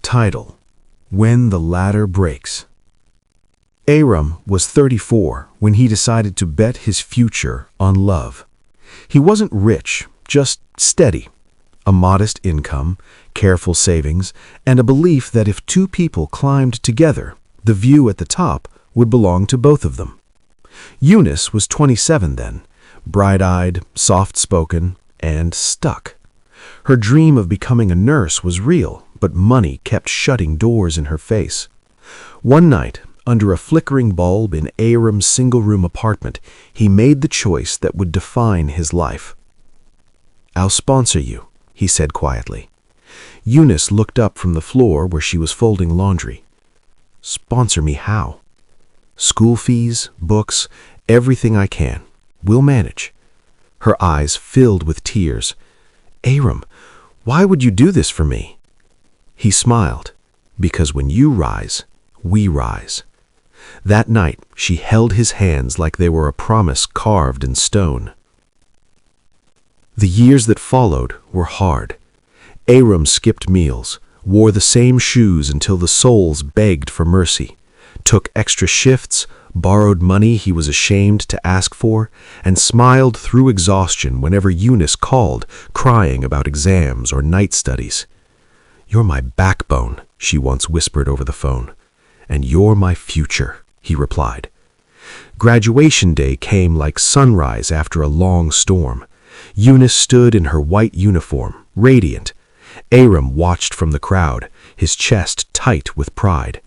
Title: When the Ladder Breaks. Aram was 34 when he decided to bet his future on love. He wasn't rich, just steady. A modest income, careful savings, and a belief that if two people climbed together, the view at the top would belong to both of them. Eunice was 27 then, bright-eyed, soft-spoken, and stuck. Her dream of becoming a nurse was real, but money kept shutting doors in her face. One night, under a flickering bulb in Aram's single-room apartment, he made the choice that would define his life. "I'll sponsor you," he said quietly. Eunice looked up from the floor where she was folding laundry. "Sponsor me how?" "School fees, books, everything I can. We'll manage." Her eyes filled with tears. "Aram, why would you do this for me?" He smiled. "Because when you rise, we rise." That night, she held his hands like they were a promise carved in stone. The years that followed were hard. Aram skipped meals, wore the same shoes until the soles begged for mercy, took extra shifts, borrowed money he was ashamed to ask for, and smiled through exhaustion whenever Eunice called, crying about exams or night studies. "You're my backbone," she once whispered over the phone. "And you're my future," he replied. Graduation day came like sunrise after a long storm. Eunice stood in her white uniform, radiant. Aram watched from the crowd, his chest tight with pride.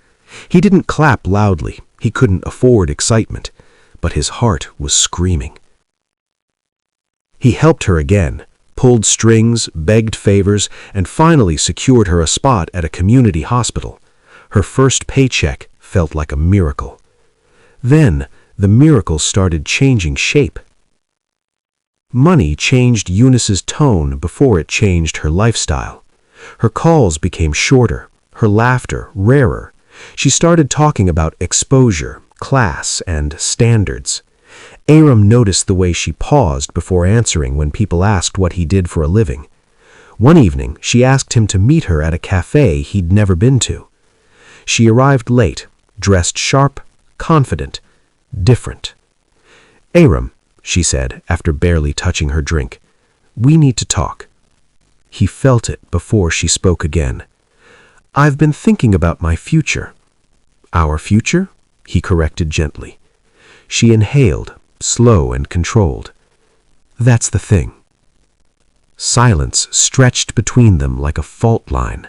He didn't clap loudly, he couldn't afford excitement, but his heart was screaming. He helped her again, pulled strings, begged favors, and finally secured her a spot at a community hospital. Her first paycheck felt like a miracle. Then, the miracle started changing shape. Money changed Eunice's tone before it changed her lifestyle. Her calls became shorter, her laughter rarer. She started talking about exposure, class, and standards. Aram noticed the way she paused before answering when people asked what he did for a living. One evening, she asked him to meet her at a cafe he'd never been to. She arrived late, dressed sharp, confident, different. "Aram," she said after barely touching her drink, "we need to talk." He felt it before she spoke again. "I've been thinking about my future." "Our future?" he corrected gently. She inhaled, slow and controlled. "That's the thing." Silence stretched between them like a fault line.